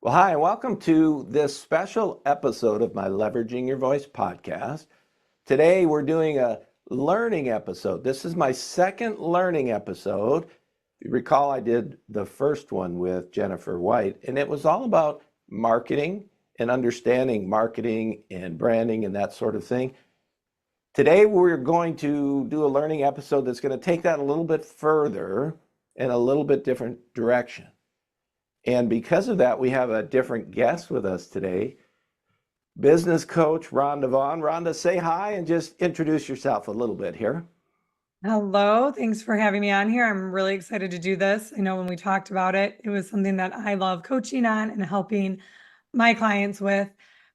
Well, hi, and welcome to this special episode of my Leveraging Your Voice podcast. Today, we're doing a learning episode. This is my second learning episode. If you recall, I did the first one with Jennifer White, and it was all about marketing and understanding marketing and branding and that sort of thing. Today, we're going to do a learning episode that's going to take that a little bit further in a little bit different direction. And because of that, we have a different guest with us today, business coach Rhonda Vaughn. Rhonda, say hi and just introduce yourself a little bit here. Hello, thanks for having me on here. I'm really excited to do this. I know when we talked about it, it was something that I love coaching on and helping my clients with.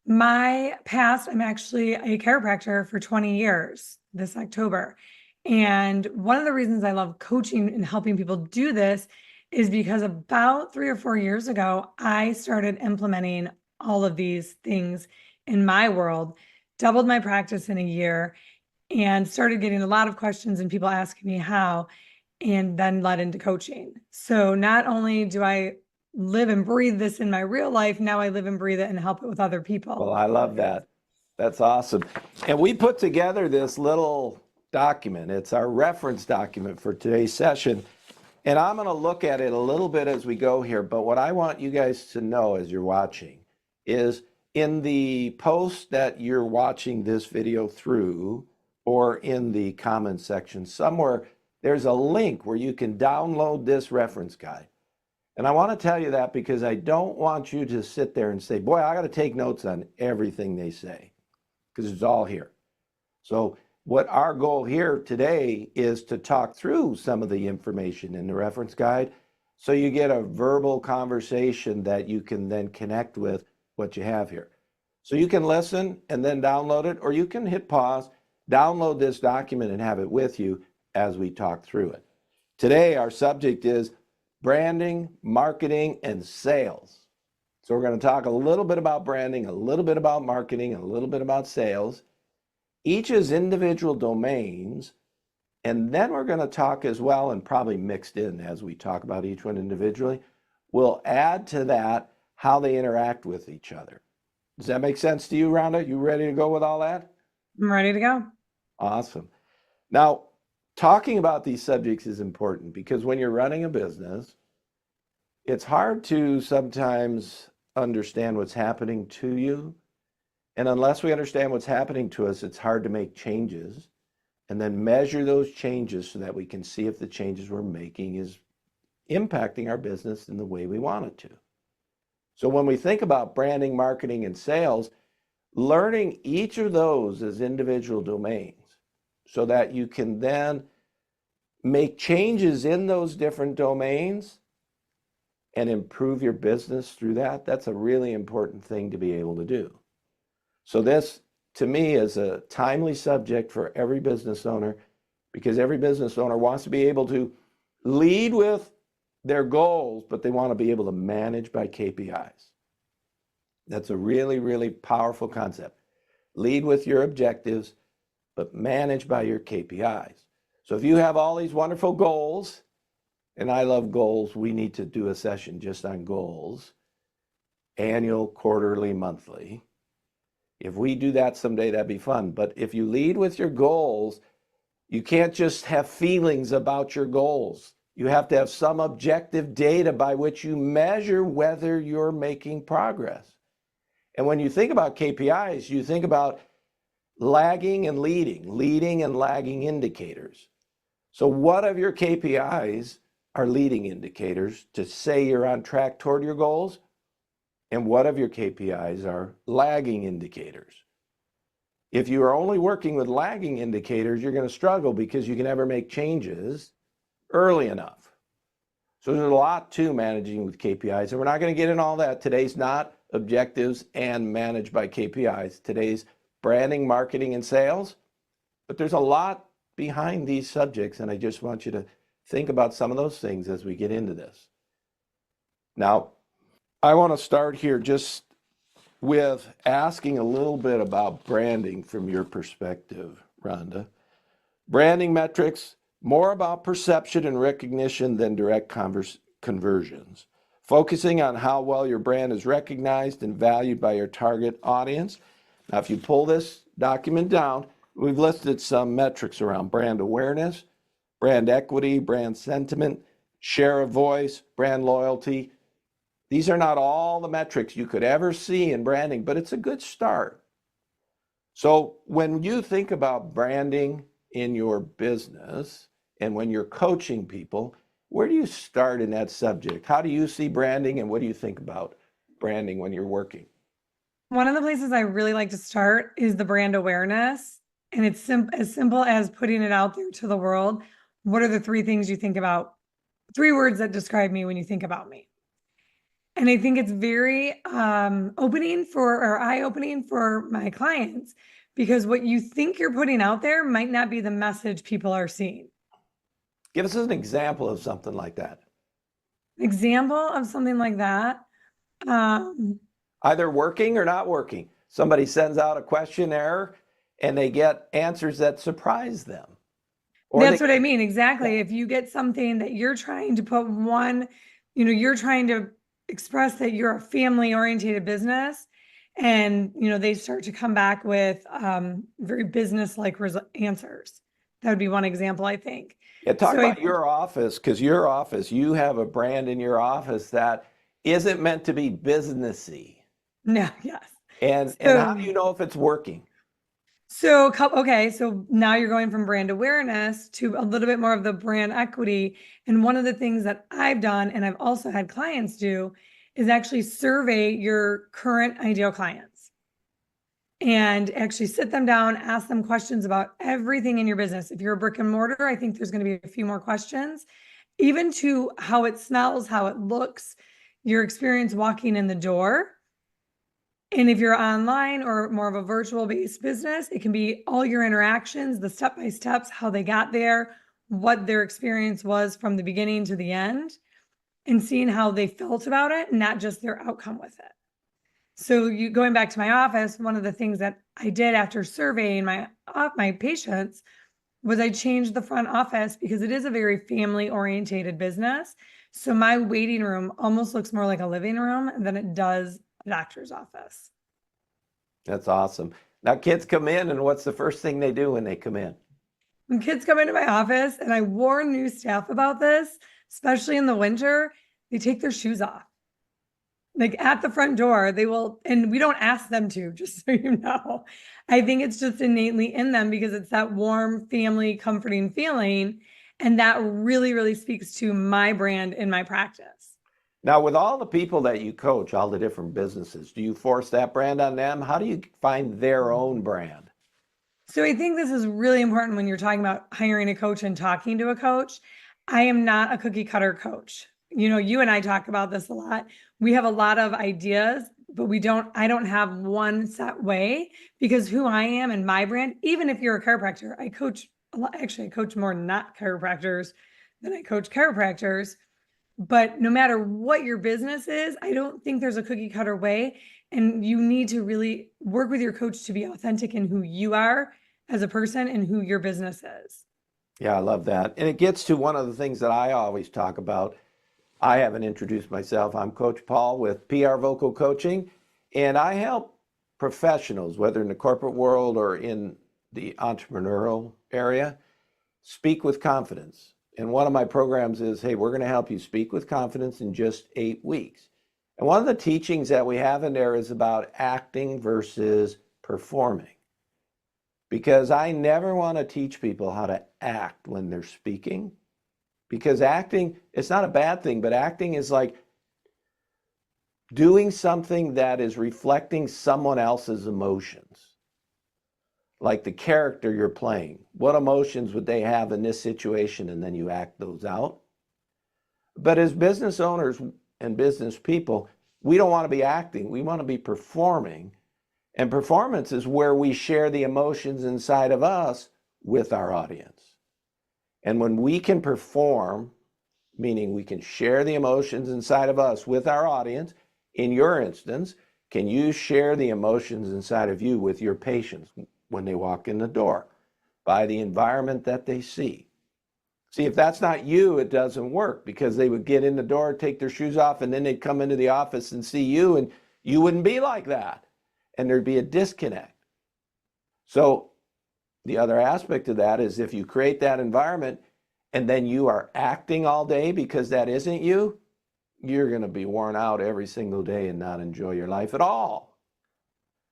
My past, I'm actually a chiropractor for 20 years this October. And one of the reasons I love coaching and helping people do this is because about 3 or 4 years ago, I started implementing all of these things in my world, doubled my practice in a year, and started getting a lot of questions and people asking me how, and then led into coaching. So not only do I live and breathe this in my real life, now I live and breathe it and help it with other people. Well, I love that. That's awesome. And we put together this little document. It's our reference document for today's session. And I'm going to look at it a little bit as we go here. But what I want you guys to know as you're watching is in the post that you're watching this video through, or in the comments section somewhere, there's a link where you can download this reference guide. And I want to tell you that because I don't want you to sit there and say, boy, I got to take notes on everything they say, because it's all here. So what our goal here today is to talk through some of the information in the reference guide so you get a verbal conversation that you can then connect with what you have here. So you can listen and then download it, or you can hit pause, download this document and have it with you as we talk through it. Today, our subject is branding, marketing, and sales. So we're going to talk a little bit about branding, a little bit about marketing, and a little bit about sales. Each is individual domains, and then we're going to talk as well, and probably mixed in as we talk about each one individually, we'll add to that how they interact with each other. Does that make sense to you, Rhonda? You ready to go with all that? I'm ready to go. Awesome. Now, talking about these subjects is important because when you're running a business, it's hard to sometimes understand what's happening to you. And unless we understand what's happening to us, it's hard to make changes and then measure those changes so that we can see if the changes we're making is impacting our business in the way we want it to. So when we think about branding, marketing, and sales, learning each of those as individual domains so that you can then make changes in those different domains and improve your business through that, that's a really important thing to be able to do. So this, to me, is a timely subject for every business owner because every business owner wants to be able to lead with their goals, but they want to be able to manage by KPIs. That's a really, really powerful concept. Lead with your objectives, but manage by your KPIs. So if you have all these wonderful goals, and I love goals, we need to do a session just on goals, annual, quarterly, monthly. If we do that someday, that'd be fun. But if you lead with your goals, you can't just have feelings about your goals. You have to have some objective data by which you measure whether you're making progress. And when you think about KPIs, you think about lagging and leading and lagging indicators. So what of your KPIs are leading indicators to say you're on track toward your goals? And what of your KPIs are lagging indicators? If you are only working with lagging indicators, you're going to struggle because you can never make changes early enough. So there's a lot to managing with KPIs, and we're not going to get in all that. Today's not objectives and managed by KPIs. Today's branding, marketing, and sales. But there's a lot behind these subjects, and I just want you to think about some of those things as we get into this. Now, I want to start here just with asking a little bit about branding from your perspective, Rhonda. Branding metrics, more about perception and recognition than direct conversions. focusing on how well your brand is recognized and valued by your target audience. Now, if you pull this document down, we've listed some metrics around brand awareness, brand equity, brand sentiment, share of voice, brand loyalty. These are not all the metrics you could ever see in branding, but it's a good start. So when you think about branding in your business and when you're coaching people, where do you start in that subject? How do you see branding, and what do you think about branding when you're working? One of the places I really like to start is the brand awareness. And it's as simple as putting it out there to the world. What are the three things you think about? 3 words that describe me when you think about me. And I think it's very eye-opening for my clients, because what you think you're putting out there might not be the message people are seeing. Give us an example of something like that. Example of something like that. Either working or not working. Somebody sends out a questionnaire and they get answers that surprise them. That's what I mean. Exactly. Yeah. If you get something that you're trying to put you're trying to express that you're a family-oriented business, and, they start to come back with very business-like answers. That would be one example, I think. Yeah, talk about your office, because your office, you have a brand in your office that isn't meant to be businessy. No, yes. And how do you know if it's working? So now you're going from brand awareness to a little bit more of the brand equity. And one of the things that I've done, and I've also had clients do, is actually survey your current ideal clients and actually sit them down, ask them questions about everything in your business. If you're a brick and mortar, I think there's going to be a few more questions, even to how it smells, how it looks, your experience walking in the door. And if you're online or more of a virtual-based business, it can be all your interactions, the step-by-steps, how they got there, what their experience was from the beginning to the end, and seeing how they felt about it, not just their outcome with it. So going back to my office, one of the things that I did after surveying my patients was I changed the front office, because it is a very family-oriented business. So my waiting room almost looks more like a living room than it does a doctor's office. That's awesome. Now kids come in, and what's the first thing they do when they come in? When kids come into my office, and I warn new staff about this, especially in the winter, they take their shoes off. Like at the front door, they will, and we don't ask them to, just so you know. I think it's just innately in them, because it's that warm, family, comforting feeling. And that really, really speaks to my brand in my practice. Now, with all the people that you coach, all the different businesses, do you force that brand on them? How do you find their own brand? So I think this is really important when you're talking about hiring a coach and talking to a coach. I am not a cookie cutter coach. You and I talk about this a lot. We have a lot of ideas, but I don't have one set way, because who I am and my brand, even if you're a chiropractor, I coach a lot. Actually, I coach more not chiropractors than I coach chiropractors. But no matter what your business is, I don't think there's a cookie cutter way. And you need to really work with your coach to be authentic in who you are as a person and who your business is. Yeah, I love that. And it gets to one of the things that I always talk about. I haven't introduced myself. I'm Coach Paul with PR Vocal Coaching, and I help professionals, whether in the corporate world or in the entrepreneurial area, speak with confidence. And one of my programs is, hey, we're going to help you speak with confidence in just 8 weeks. And one of the teachings that we have in there is about acting versus performing. Because I never want to teach people how to act when they're speaking. Because acting, it's not a bad thing, but acting is like doing something that is reflecting someone else's emotions. Like the character you're playing. What emotions would they have in this situation? And then you act those out. But as business owners and business people, we don't want to be acting. We want to be performing. And performance is where we share the emotions inside of us with our audience. And when we can perform, meaning we can share the emotions inside of us with our audience, in your instance, can you share the emotions inside of you with your patients when they walk in the door by the environment that they see? See, if that's not you, it doesn't work, because they would get in the door, take their shoes off, and then they'd come into the office and see you, and you wouldn't be like that. And there'd be a disconnect. So the other aspect of that is if you create that environment and then you are acting all day because that isn't you, you're going to be worn out every single day and not enjoy your life at all.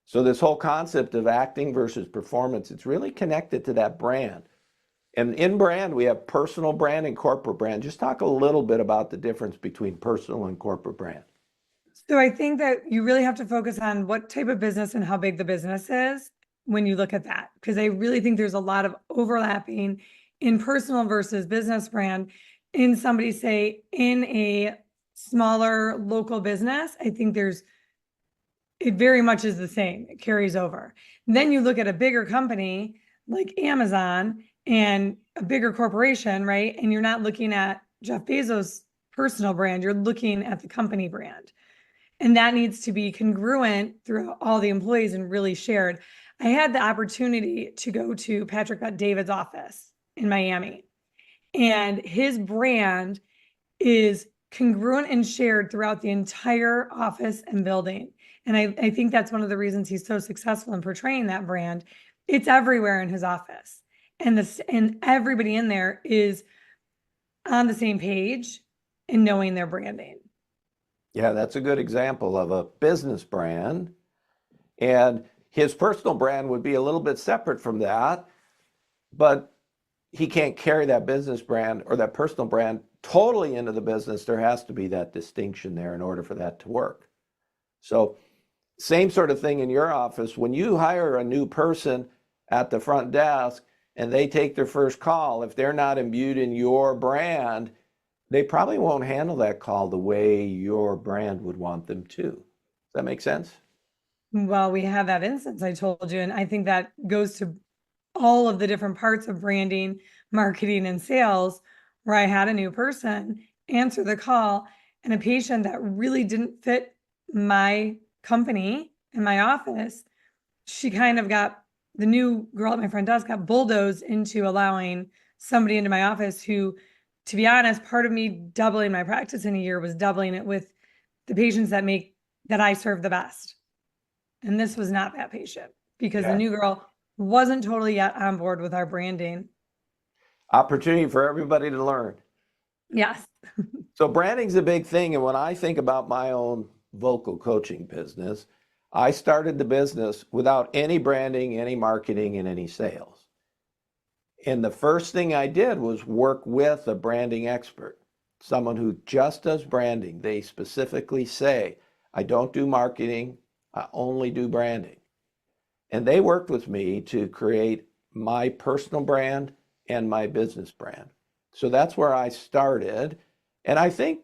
So this whole concept of acting versus performance, it's really connected to that brand. And in brand, we have personal brand and corporate brand. Just talk a little bit about the difference between personal and corporate brand. So I think that you really have to focus on what type of business and how big the business is when you look at that, because I really think there's a lot of overlapping in personal versus business brand. In somebody, say, in a smaller local business, I think it very much is the same. It carries over. Then you look at a bigger company like Amazon and a bigger corporation, right? And you're not looking at Jeff Bezos' personal brand, you're looking at the company brand. And that needs to be congruent throughout all the employees and really shared. I had the opportunity to go to Patrick Bet-David's office in Miami, and his brand is congruent and shared throughout the entire office and building. And I think that's one of the reasons he's so successful in portraying that brand. It's everywhere in his office. And everybody in there is on the same page and knowing their branding. Yeah, that's a good example of a business brand. And his personal brand would be a little bit separate from that, but he can't carry that business brand or that personal brand totally into the business. There has to be that distinction there in order for that to work. So same sort of thing in your office. When you hire a new person at the front desk and they take their first call, if they're not imbued in your brand, they probably won't handle that call the way your brand would want them to. Does that make sense? Well, we have that instance I told you, and I think that goes to all of the different parts of branding, marketing, and sales, where I had a new person answer the call and a patient that really didn't fit my company and my office. She kind of got, the new girl at my front desk got bulldozed into allowing somebody into my office who, to be honest, part of me doubling my practice in a year was doubling it with the patients that I serve the best. And this was not that patient, because the new girl wasn't totally yet on board with our branding. Opportunity for everybody to learn. Yes. So branding's a big thing. And when I think about my own vocal coaching business, I started the business without any branding, any marketing, and any sales. And the first thing I did was work with a branding expert, someone who just does branding. They specifically say, I don't do marketing, I only do branding. And they worked with me to create my personal brand and my business brand. So that's where I started. And I think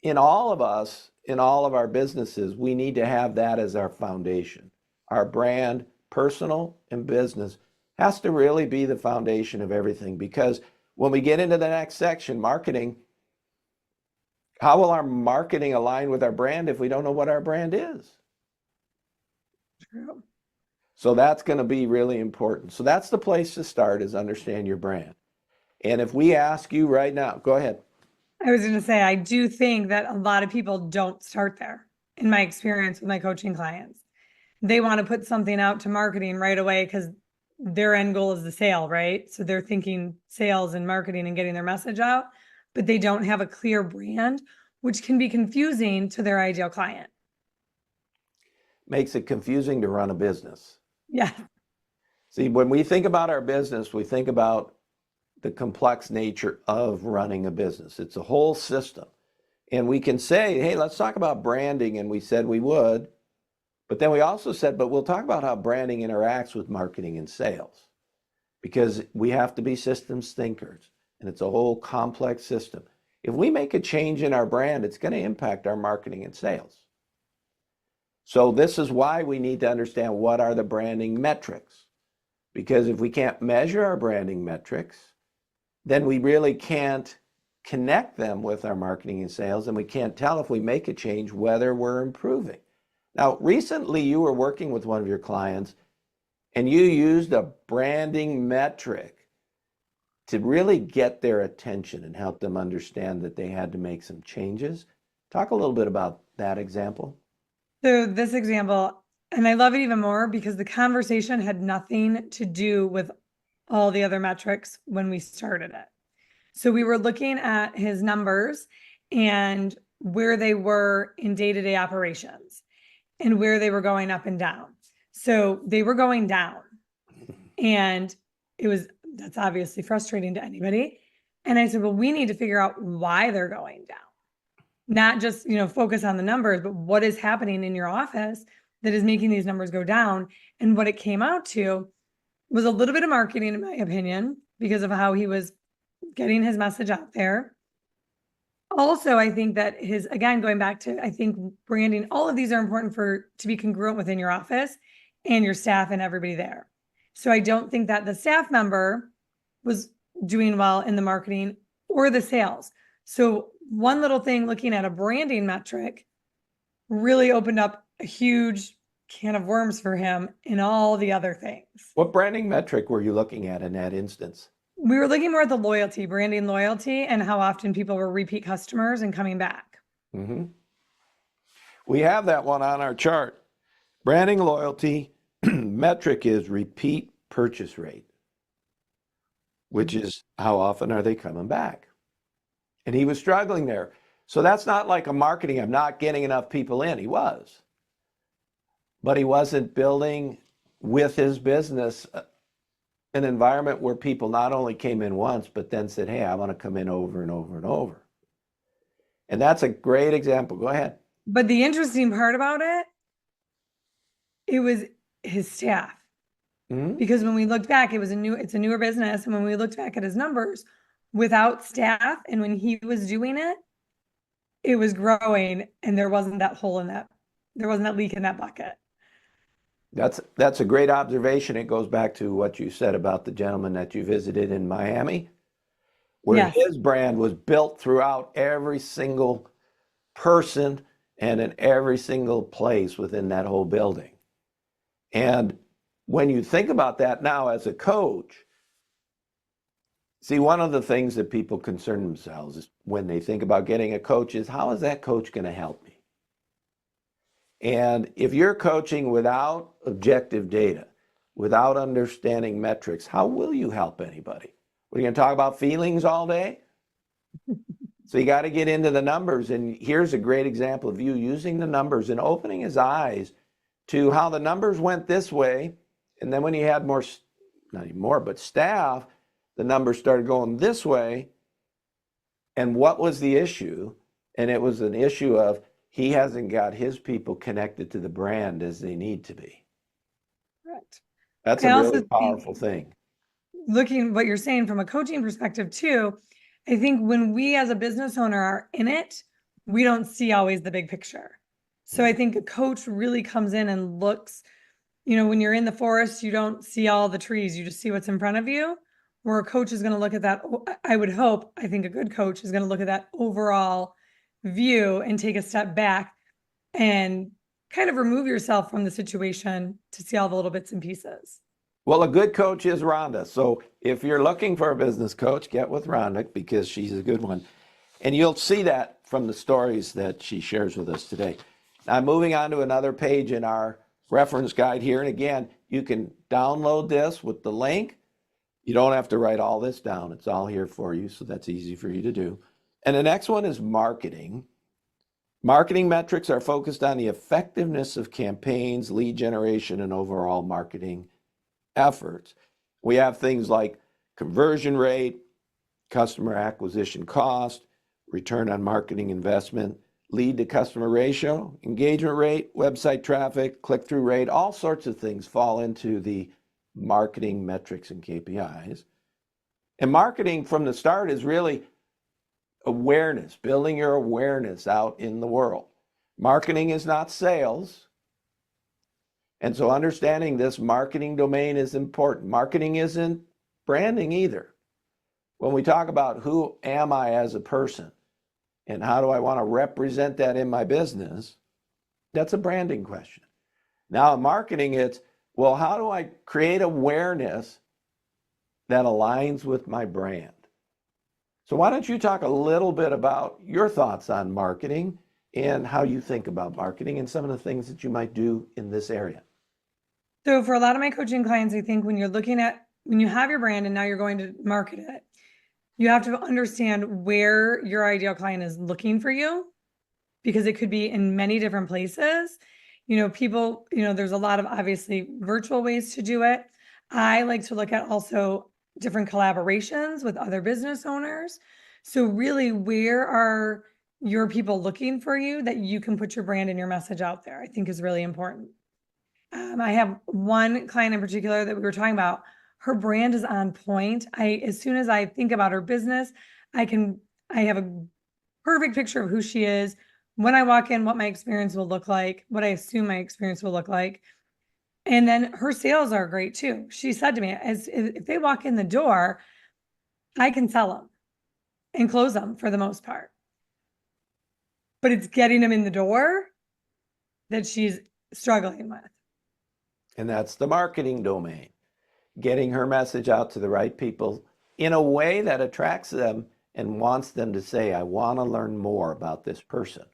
in all of us, in all of our businesses, we need to have that as our foundation. Our brand, personal and business, has to really be the foundation of everything, because when we get into the next section, marketing, how will our marketing align with our brand if we don't know what our brand is? True. So that's going to be really important. So that's the place to start, is understand your brand. And if we ask you right now, go ahead. I was going to say, I do think that a lot of people don't start there. In my experience with my coaching clients, they want to put something out to marketing right away because their end goal is the sale, right? So they're thinking sales and marketing and getting their message out, but they don't have a clear brand, which can be confusing to their ideal client. Makes it confusing to run a business. Yeah. See, when we think about our business, we think about the complex nature of running a business. It's a whole system. And we can say, hey, let's talk about branding. And we said we would. But then we also said, but we'll talk about how branding interacts with marketing and sales, because we have to be systems thinkers. And it's a whole complex system. If we make a change in our brand, it's going to impact our marketing and sales. So this is why we need to understand what are the branding metrics. Because if we can't measure our branding metrics, then we really can't connect them with our marketing and sales, and we can't tell if we make a change whether we're improving. Now, recently you were working with one of your clients and you used a branding metric to really get their attention and help them understand that they had to make some changes. Talk a little bit about that example. So this example, and I love it even more because the conversation had nothing to do with all the other metrics when we started it. So we were looking at his numbers and where they were in day-to-day operations and where they were going up and down. So they were going down, and that's obviously frustrating to anybody. And I said, well, we need to figure out why they're going down. Not just, focus on the numbers, but what is happening in your office that is making these numbers go down. And what it came out to was a little bit of marketing, in my opinion, because of how he was getting his message out there. Also, I think that again, going back to, I think branding, all of these are important to be congruent within your office and your staff and everybody there. So I don't think that the staff member was doing well in the marketing or the sales. So one little thing, looking at a branding metric, really opened up a huge can of worms for him in all the other things. What branding metric were you looking at in that instance? We were looking more at the branding loyalty, and how often people were repeat customers and coming back. Mm-hmm. We have that one on our chart. Branding loyalty metric is repeat purchase rate, which is how often are they coming back? And he was struggling there. So that's not like a marketing, I'm not getting enough people in. He was. But he wasn't building with his business an environment where people not only came in once, but then said, hey, I want to come in over and over and over. And that's a great example. Go ahead. But the interesting part about it was his staff. Mm-hmm. Because when we looked back, it's a newer business. And when we looked back at his numbers without staff, and when he was doing it, it was growing, and there wasn't that leak in that bucket. That's a great observation. It goes back to what you said about the gentleman that you visited in Miami, where yes, his brand was built throughout every single person and in every single place within that whole building. And when you think about that now as a coach, see, one of the things that people concern themselves is when they think about getting a coach is, how is that coach going to help me? And if you're coaching without objective data, without understanding metrics, how will you help anybody? We're going to talk about feelings all day? So you got to get into the numbers. And here's a great example of you using the numbers and opening his eyes to how the numbers went this way. And then when he had more, not even more, but staff, the numbers started going this way. And what was the issue? And it was an issue of, he hasn't got his people connected to the brand as they need to be. Right. That's a really powerful thing. Looking what you're saying from a coaching perspective too, I think when we as a business owner are in it, we don't see always the big picture. So I think a coach really comes in and looks, when you're in the forest, you don't see all the trees, you just see what's in front of you. Where a coach is going to look at that, I think a good coach is going to look at that overall view and take a step back and kind of remove yourself from the situation to see all the little bits and pieces. Well, a good coach is Rhonda. So if you're looking for a business coach, get with Rhonda because she's a good one. And you'll see that from the stories that she shares with us today. Now, moving on to another page in our reference guide here. And again, you can download this with the link. You don't have to write all this down. It's all here for you. So that's easy for you to do. And the next one is marketing. Marketing metrics are focused on the effectiveness of campaigns, lead generation, and overall marketing efforts. We have things like conversion rate, customer acquisition cost, return on marketing investment, lead to customer ratio, engagement rate, website traffic, click-through rate, all sorts of things fall into the marketing metrics and KPIs. And marketing from the start is really awareness, building your awareness out in the world. Marketing is not sales. And so understanding this marketing domain is important. Marketing isn't branding either. When we talk about who am I as a person and how do I want to represent that in my business, that's a branding question. Now in marketing, it's, well, how do I create awareness that aligns with my brand. So why don't you talk a little bit about your thoughts on marketing and how you think about marketing and some of the things that you might do in this area? So for a lot of my coaching clients, I think when you have your brand and now you're going to market it, you have to understand where your ideal client is looking for you, because it could be in many different places. People, there's a lot of obviously virtual ways to do it. I like to look at also different collaborations with other business owners. So really, where are your people looking for you that you can put your brand and your message out there, I think is really important. I have one client in particular that we were talking about. Her brand is on point. As soon as I think about her business, I have a perfect picture of who she is. When I walk in, what my experience will look like, what I assume my experience will look like. And then her sales are great too. She said to me, if they walk in the door, I can sell them and close them for the most part. But it's getting them in the door that she's struggling with. And that's the marketing domain, getting her message out to the right people in a way that attracts them and wants them to say, I want to learn more about this person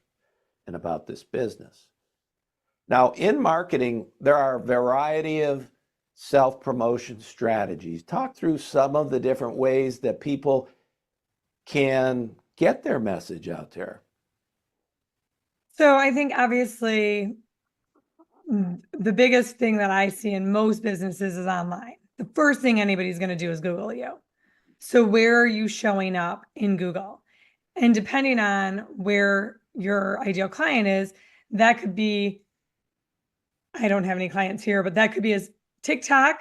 and about this business. Now, in marketing, there are a variety of self-promotion strategies. Talk through some of the different ways that people can get their message out there. So I think obviously the biggest thing that I see in most businesses is online. The first thing anybody's going to do is Google you. So where are you showing up in Google? And depending on where your ideal client is, that could be, I don't have any clients here, but that could be as TikTok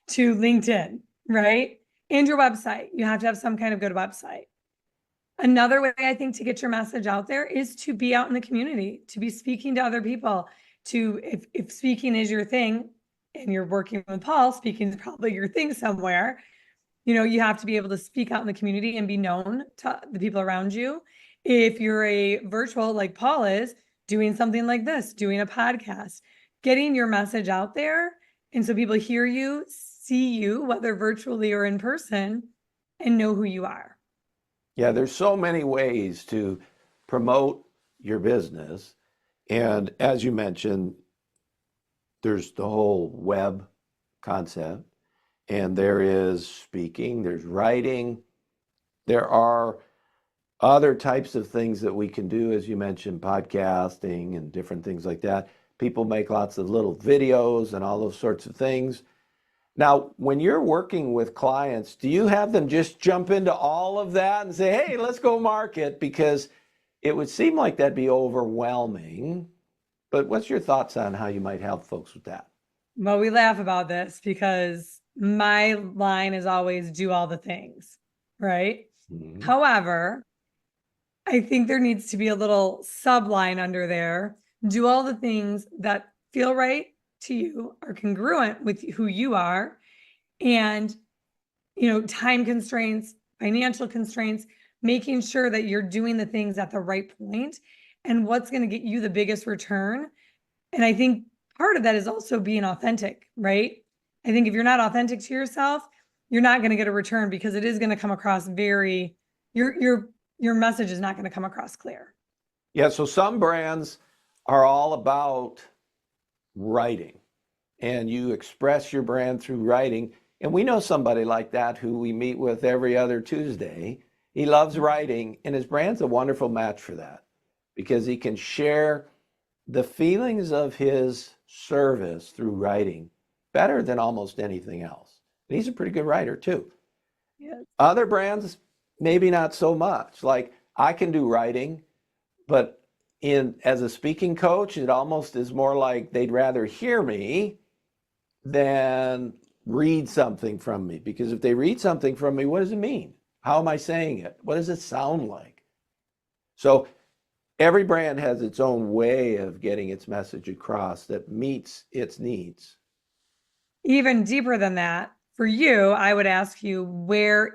to LinkedIn, right? And your website. You have to have some kind of good website. Another way I think to get your message out there is to be out in the community, to be speaking to other people, if speaking is your thing and you're working with Paul, speaking is probably your thing somewhere, you have to be able to speak out in the community and be known to the people around you. If you're a virtual, like Paul is, doing something like this, doing a podcast, getting your message out there. And so people hear you, see you, whether virtually or in person, and know who you are. Yeah, there's so many ways to promote your business. And as you mentioned, there's the whole web concept, and there is speaking, there's writing, there are other types of things that we can do, as you mentioned, podcasting and different things like that. People make lots of little videos and all those sorts of things. Now, when you're working with clients, do you have them just jump into all of that and say, hey, let's go market? Because it would seem like that'd be overwhelming. But what's your thoughts on how you might help folks with that? Well, we laugh about this because my line is always do all the things, right? Mm-hmm. However, I think there needs to be a little subline under there. Do all the things that feel right to you, are congruent with who you are, and time constraints, financial constraints, making sure that you're doing the things at the right point and what's going to get you the biggest return. And I think part of that is also being authentic, right? I think if you're not authentic to yourself, you're not going to get a return, because it is going to come across your message is not going to come across clear. Yeah, so some brands are all about writing, and you express your brand through writing. And we know somebody like that who we meet with every other Tuesday. He loves writing, and his brand's a wonderful match for that, because he can share the feelings of his service through writing better than almost anything else. And he's a pretty good writer too. Yes. Other brands, maybe not so much. Like, I can do writing, but as a speaking coach, it almost is more like they'd rather hear me than read something from me. Because if they read something from me, what does it mean? How am I saying it? What does it sound like? So every brand has its own way of getting its message across that meets its needs. Even deeper than that, for you, I would ask you, where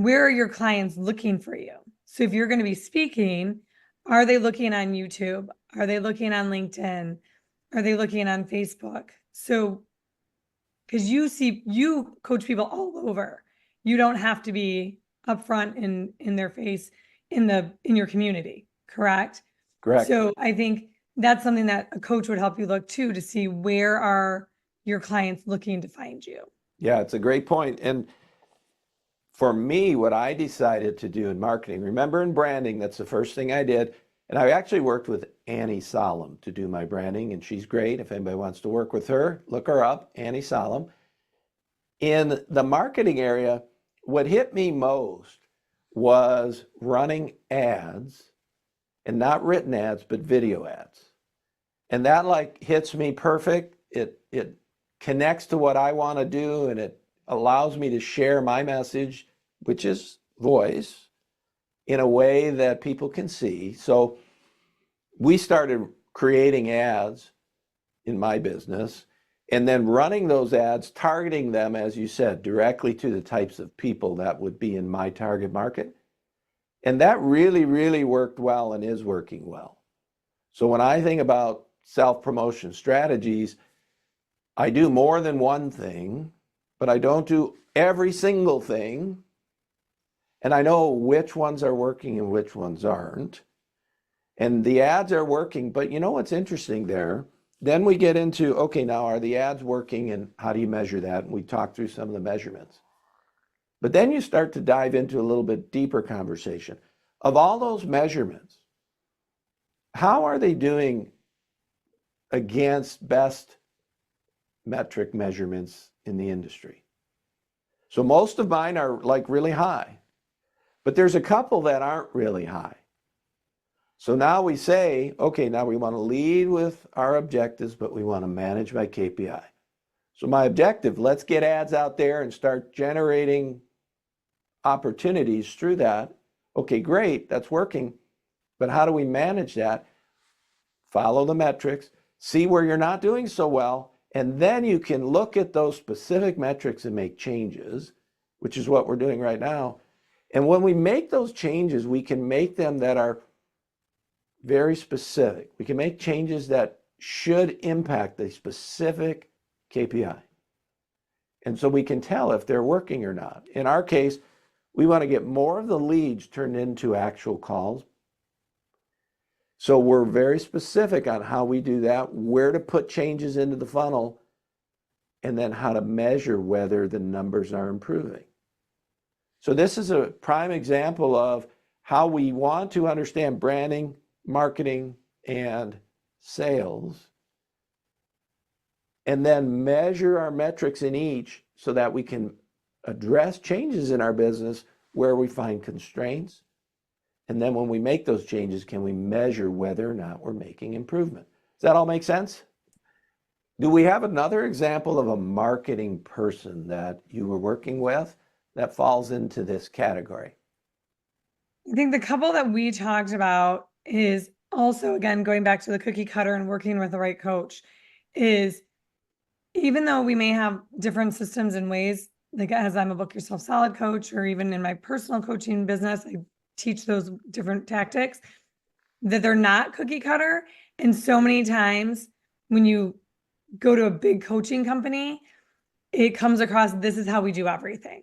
are your clients looking for you? So if you're going to be speaking, are they looking on YouTube? Are they looking on LinkedIn? Are they looking on Facebook? So because you coach people all over. You don't have to be upfront in their face in your community, correct? Correct. So I think that's something that a coach would help you look to see where are your clients looking to find you. Yeah, it's a great point. And for me, what I decided to do in marketing, remember in branding, that's the first thing I did. And I actually worked with 𝐼𝐸𝐸 to do my branding, and she's great. If anybody wants to work with her, look her up, 𝐼𝐸𝐸. In the marketing area, what hit me most was running ads, and not written ads, but video ads. And that like hits me perfect. It connects to what I want to do, and it allows me to share my message, which is voice, in a way that people can see. So we started creating ads in my business and then running those ads, targeting them, as you said, directly to the types of people that would be in my target market. And that really, really worked well and is working well. So when I think about self-promotion strategies, I do more than one thing, but I don't do every single thing. And I know which ones are working and which ones aren't. And the ads are working, but you know what's interesting there? Then we get into, okay, now are the ads working and how do you measure that? And we talked through some of the measurements. But then you start to dive into a little bit deeper conversation. Of all those measurements, how are they doing against best metric measurements in the industry? So most of mine are like really high, but there's a couple that aren't really high. So now we say, okay, now we want to lead with our objectives, but we want to manage by KPI. So my objective, let's get ads out there and start generating opportunities through that. Okay, great, that's working. But how do we manage that? Follow the metrics, see where you're not doing so well, and then you can look at those specific metrics and make changes, which is what we're doing right now. And when we make those changes, we can make them that are very specific. We can make changes that should impact a specific KPI. And so we can tell if they're working or not. In our case, we want to get more of the leads turned into actual calls. So we're very specific on how we do that, where to put changes into the funnel, and then how to measure whether the numbers are improving. So this is a prime example of how we want to understand branding, marketing, and sales, and then measure our metrics in each so that we can address changes in our business where we find constraints. And then when we make those changes, can we measure whether or not we're making improvement? Does that all make sense? Do we have another example of a marketing person that you were working with that falls into this category? I think the couple that we talked about is also, again, going back to the cookie cutter and working with the right coach, is even though we may have different systems and ways, like as I'm a Book Yourself Solid coach, or even in my personal coaching business, I teach those different tactics, that they're not cookie cutter. And so many times when you go to a big coaching company, it comes across, this is how we do everything.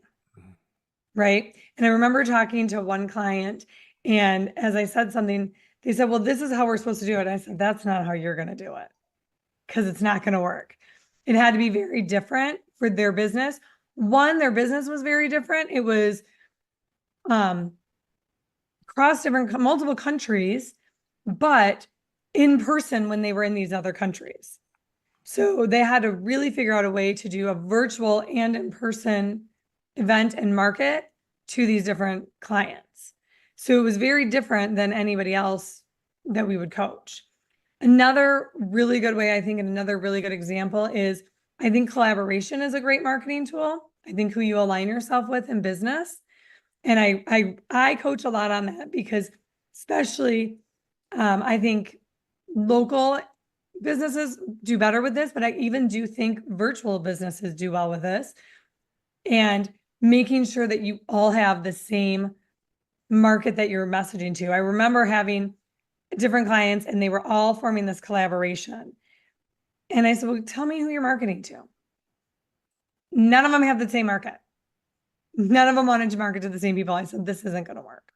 Right. And I remember talking to one client, and as I said something, they said, well, this is how we're supposed to do it. I said, that's not how you're going to do it, because it's not going to work. It had to be very different for their business. One, their business was very different. It was across multiple countries, but in person when they were in these other countries. So they had to really figure out a way to do a virtual and in-person event and market to these different clients. So it was very different than anybody else that we would coach. Another really good way, I think, and another really good example is, I think collaboration is a great marketing tool. I think who you align yourself with in business. And I coach a lot on that, because especially I think local businesses do better with this, but I even do think virtual businesses do well with this. And making sure that you all have the same market that you're messaging to. I remember having different clients and they were all forming this collaboration. And I said, well, tell me who you're marketing to. none of them have the same market. None of them wanted to market to the same people. I said, this isn't going to work.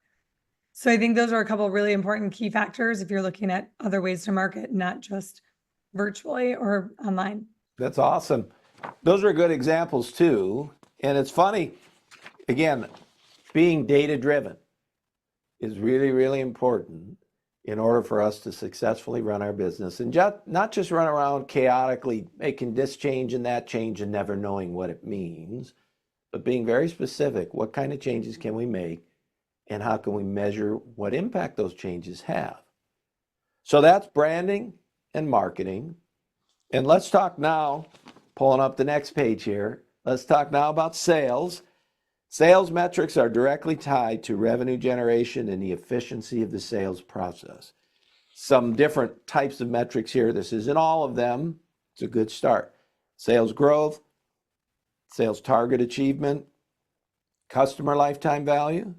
So I think those are a couple of really important key factors if you're looking at other ways to market, not just virtually or online. That's awesome. Those are good examples too. And it's funny, again, being data-driven is really, really important in order for us to successfully run our business and not just run around chaotically making this change and that change and never knowing what it means, but being very specific. What kind of changes can we make and how can we measure what impact those changes have? So that's branding and marketing. And let's talk now, pulling up the next page here, let's talk now about sales. Sales metrics are directly tied to revenue generation and the efficiency of the sales process. Some different types of metrics here. This isn't all of them. It's a good start. Sales growth, sales target achievement, customer lifetime value,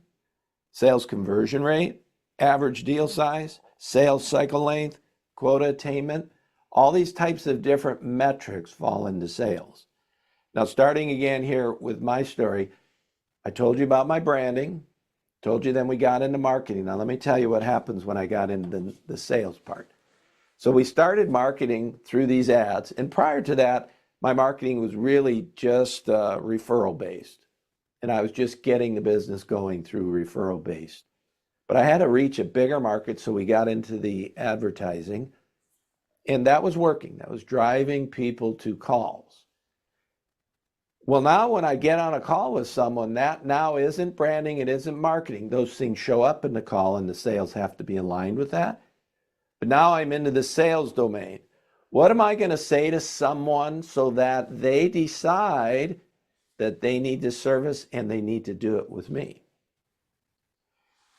sales conversion rate, average deal size, sales cycle length, quota attainment. All these types of different metrics fall into sales. Now, starting again here with my story, I told you about my branding, told you then we got into marketing. Now, let me tell you what happens when I got into the sales part. So we started marketing through these ads. And prior to that, my marketing was really just referral based. And I was just getting the business going through referral based. But I had to reach a bigger market, so we got into the advertising. And that was working. That was driving people to calls. Well, now when I get on a call with someone, that now isn't branding, it isn't marketing. Those things show up in the call and the sales have to be aligned with that. But now I'm into the sales domain. What am I going to say to someone so that they decide that they need this service and they need to do it with me?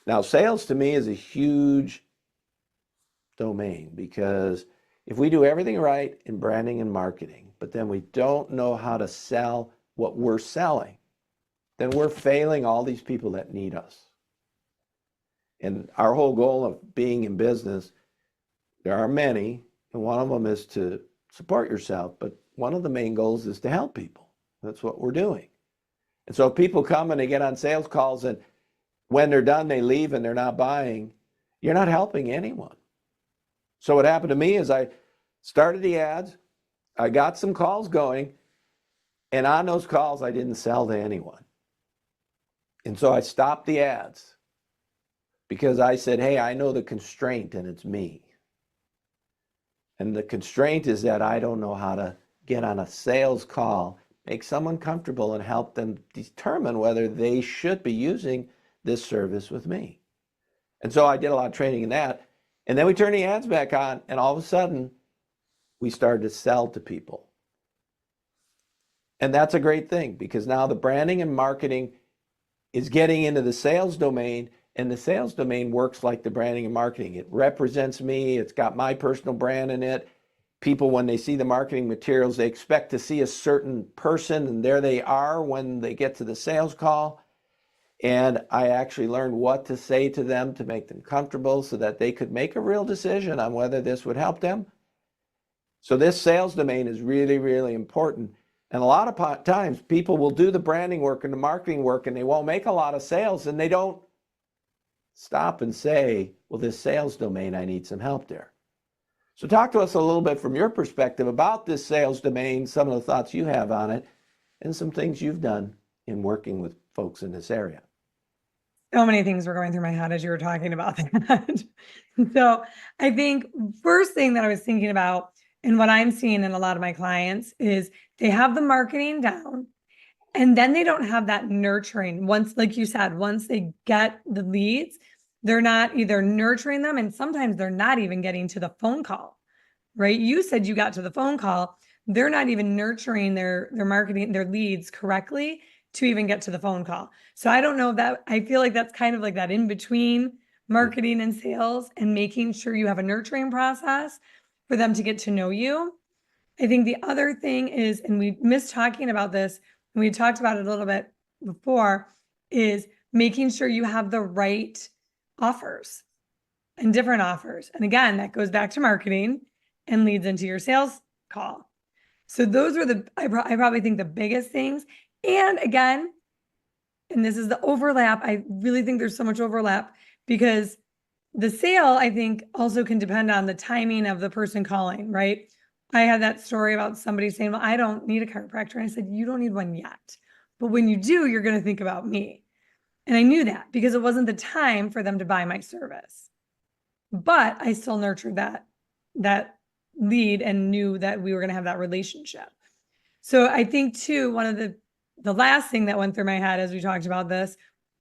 Now, sales to me is a huge domain, because if we do everything right in branding and marketing, but then we don't know how to sell what we're selling, then we're failing all these people that need us. And our whole goal of being in business, there are many, and one of them is to support yourself, but one of the main goals is to help people. That's what we're doing. And so if people come and they get on sales calls and when they're done, they leave and they're not buying, you're not helping anyone. So what happened to me is I started the ads, I got some calls going, and on those calls, I didn't sell to anyone. And so I stopped the ads because I said, hey, I know the constraint and it's me. And the constraint is that I don't know how to get on a sales call, make someone comfortable and help them determine whether they should be using this service with me. And so I did a lot of training in that. And then we turned the ads back on, and all of a sudden, we started to sell to people. And that's a great thing, because now the branding and marketing is getting into the sales domain, and the sales domain works like the branding and marketing. It represents me. It's got my personal brand in it. People, when they see the marketing materials, they expect to see a certain person, and there they are when they get to the sales call. And I actually learned what to say to them to make them comfortable so that they could make a real decision on whether this would help them. So this sales domain is really, really important. And a lot of times people will do the branding work and the marketing work and they won't make a lot of sales, and they don't stop and say, well, this sales domain, I need some help there. So talk to us a little bit from your perspective about this sales domain, some of the thoughts you have on it, and some things you've done in working with folks in this area. So many things were going through my head as you were talking about that. So I think first thing that I was thinking about, and what I'm seeing in a lot of my clients, is they have the marketing down and then they don't have that nurturing. Once, like you said, once they get the leads, they're not either nurturing them, and sometimes they're not even getting to the phone call, right? You said you got to the phone call. They're not even nurturing their marketing, their leads correctly to even get to the phone call. So I don't know that, I feel like that's kind of like that in between marketing and sales, and making sure you have a nurturing process for them to get to know you. I think the other thing is, and we missed talking about this, and we talked about it a little bit before, is making sure you have the right offers and different offers. And again, that goes back to marketing and leads into your sales call. So those were I probably think the biggest things. And again, and this is the overlap. I really think there's so much overlap because the sale, I think, also can depend on the timing of the person calling, right? I had that story about somebody saying, well, I don't need a chiropractor. And I said, you don't need one yet. But when you do, you're going to think about me. And I knew that because it wasn't the time for them to buy my service. But I still nurtured that lead and knew that we were going to have that relationship. So I think too, one of the last thing that went through my head as we talked about this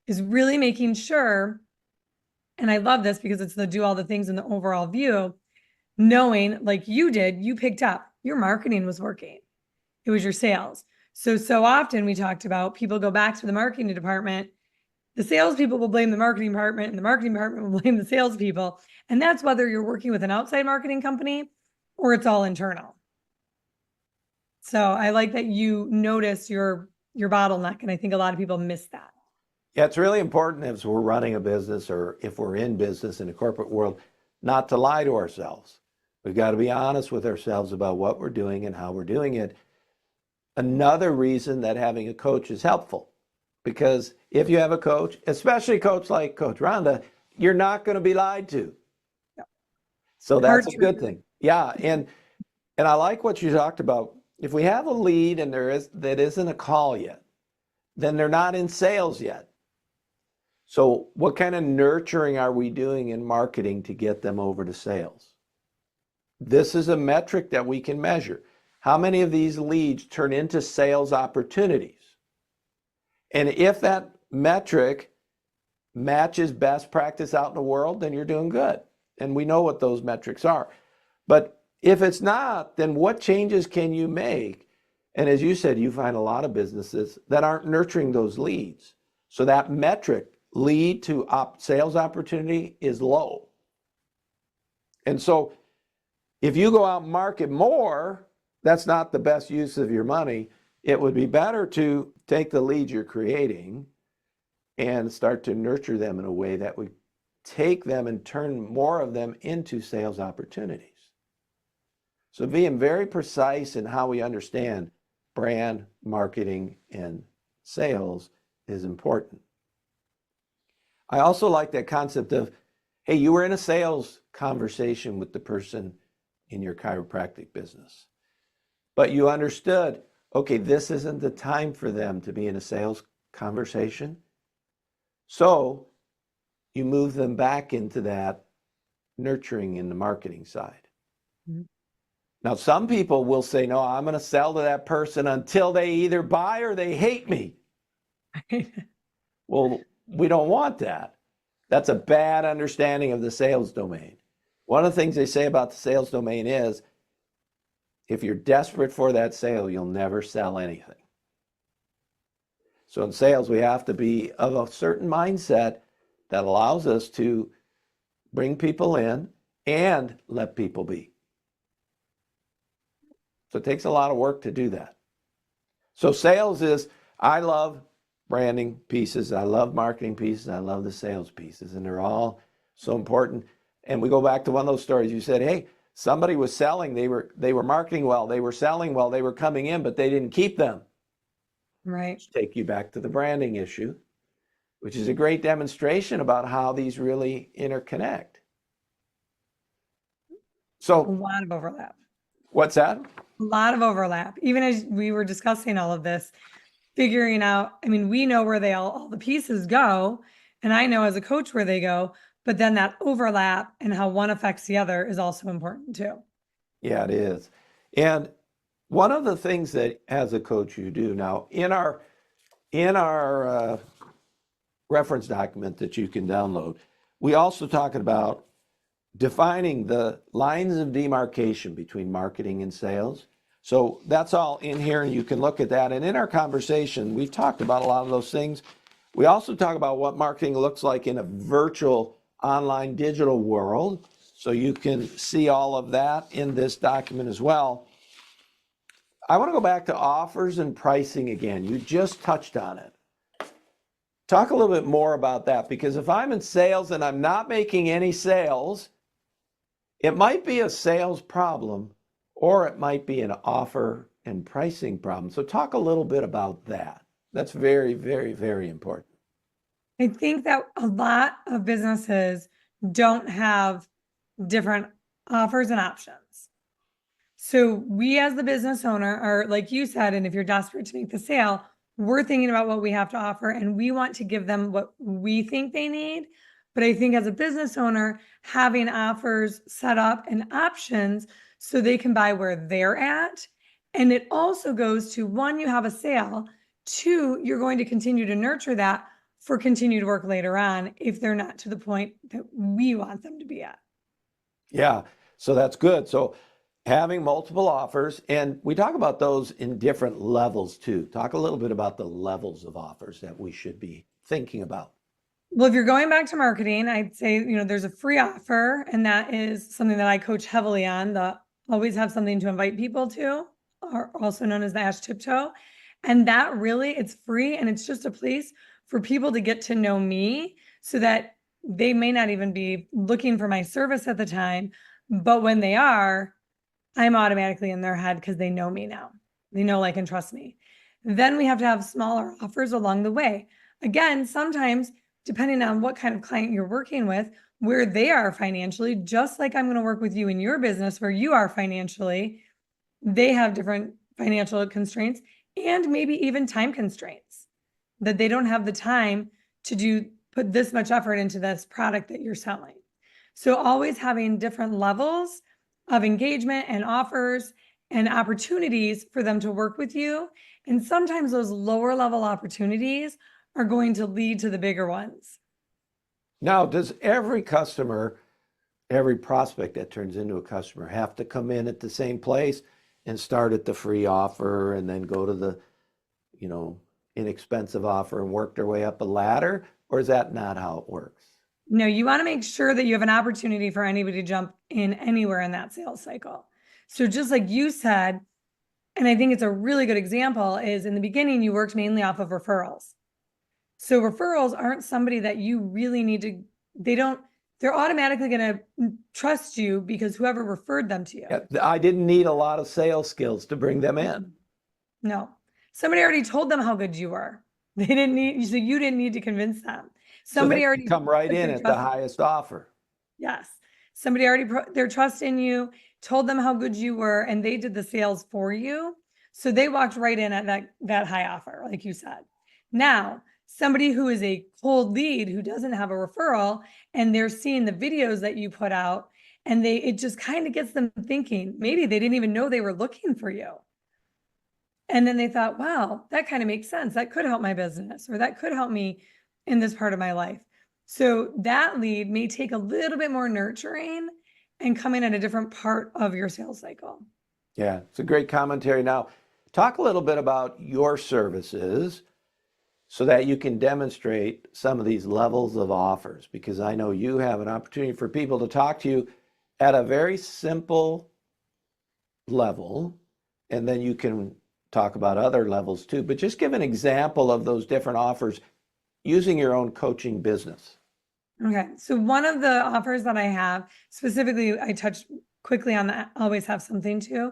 is really making sure, and I love this because it's the do all the things in the overall view, knowing like you did, you picked up your marketing was working. It was your sales. So often we talked about people go back to the marketing department. The salespeople will blame the marketing department and the marketing department will blame the salespeople. And that's whether you're working with an outside marketing company or it's all internal. So I like that you notice your bottleneck. And I think a lot of people miss that. Yeah, it's really important as we're running a business or if we're in business in the corporate world, not to lie to ourselves. We've got to be honest with ourselves about what we're doing and how we're doing it. Another reason that having a coach is helpful, because if you have a coach, especially a coach like Coach Rhonda, you're not going to be lied to. So that's a good thing. Yeah, and I like what you talked about. If we have a lead and that isn't a call yet, then they're not in sales yet. So what kind of nurturing are we doing in marketing to get them over to sales? This is a metric that we can measure. How many of these leads turn into sales opportunities? And if that metric matches best practice out in the world, then you're doing good. And we know what those metrics are. But if it's not, then what changes can you make? And as you said, you find a lot of businesses that aren't nurturing those leads. So that metric, lead to sales opportunity, is low. And so if you go out and market more, that's not the best use of your money. It would be better to take the leads you're creating and start to nurture them in a way that would take them and turn more of them into sales opportunities. So being very precise in how we understand brand, marketing, and sales is important. I also like that concept of, hey, you were in a sales conversation with the person in your chiropractic business, but you understood, okay, this isn't the time for them to be in a sales conversation. So you move them back into that nurturing in the marketing side. Mm-hmm. Now, some people will say, no, I'm going to sell to that person until they either buy or they hate me. Well, we don't want that. That's a bad understanding of the sales domain. One of the things they say about the sales domain is, if you're desperate for that sale, you'll never sell anything. So in sales, we have to be of a certain mindset that allows us to bring people in and let people be. So it takes a lot of work to do that. So sales is, I love branding pieces, I love marketing pieces, I love the sales pieces, and they're all so important. And we go back to one of those stories you said, hey, somebody was selling, they were marketing well, they were selling well, they were coming in, but they didn't keep them. Right. Take you back to the branding issue, which is a great demonstration about how these really interconnect. So a lot of overlap. What's that? A lot of overlap. Even as we were discussing all of this, figuring out, I mean, we know where all the pieces go, and I know as a coach where they go, but then that overlap and how one affects the other is also important too. Yeah, it is. And one of the things that as a coach you do now, in our reference document that you can download, we also talk about defining the lines of demarcation between marketing and sales. So that's all in here, and you can look at that. And in our conversation, we've talked about a lot of those things. We also talk about what marketing looks like in a virtual online digital world. So you can see all of that in this document as well. I want to go back to offers and pricing again. You just touched on it. Talk a little bit more about that, because if I'm in sales and I'm not making any sales, it might be a sales problem, or it might be an offer and pricing problem. So talk a little bit about that. That's very, very, very important. I think that a lot of businesses don't have different offers and options. So we as the business owner are, like you said, and if you're desperate to make the sale, we're thinking about what we have to offer and we want to give them what we think they need. But I think as a business owner, having offers set up and options so they can buy where they're at. And it also goes to, one, you have a sale. Two, you're going to continue to nurture that for continued work later on if they're not to the point that we want them to be at. Yeah, so that's good. So having multiple offers, and we talk about those in different levels too. Talk a little bit about the levels of offers that we should be thinking about. Well, if you're going back to marketing, I'd say, there's a free offer, and that is something that I coach heavily on, the always have something to invite people to, or also known as the #tiptoe. And that really, it's free and it's just a place for people to get to know me so that they may not even be looking for my service at the time, but when they are, I'm automatically in their head because they know me now. They know, like, and trust me. Then we have to have smaller offers along the way. Again, sometimes depending on what kind of client you're working with, where they are financially, just like I'm going to work with you in your business where you are financially, they have different financial constraints and maybe even time constraints that they don't have the time to put this much effort into this product that you're selling. So always having different levels of engagement and offers and opportunities for them to work with you. And sometimes those lower level opportunities are going to lead to the bigger ones. Now, does every customer, every prospect that turns into a customer have to come in at the same place and start at the free offer and then go to the, inexpensive offer and work their way up a ladder? Or is that not how it works? No, you want to make sure that you have an opportunity for anybody to jump in anywhere in that sales cycle. So just like you said, and I think it's a really good example, is in the beginning, you worked mainly off of referrals. So referrals aren't somebody that you really need to, they're automatically going to trust you because whoever referred them to you. Yeah, I didn't need a lot of sales skills to bring them in. No, somebody already told them how good you were. So you didn't need to convince them. Somebody so already come right in at the highest offer. Yes. Somebody already put their trust in you, told them how good you were, and they did the sales for you. So they walked right in at that high offer, like you said. Now, somebody who is a cold lead who doesn't have a referral and they're seeing the videos that you put out and it just kind of gets them thinking, maybe they didn't even know they were looking for you. And then they thought, wow, that kind of makes sense. That could help my business, or that could help me in this part of my life. So that lead may take a little bit more nurturing and come in at a different part of your sales cycle. Yeah, it's a great commentary. Now, talk a little bit about your services so that you can demonstrate some of these levels of offers, because I know you have an opportunity for people to talk to you at a very simple level, and then you can talk about other levels too. But just give an example of those different offers using your own coaching business. Okay, so one of the offers that I have, specifically, I touched quickly on that, always have something to,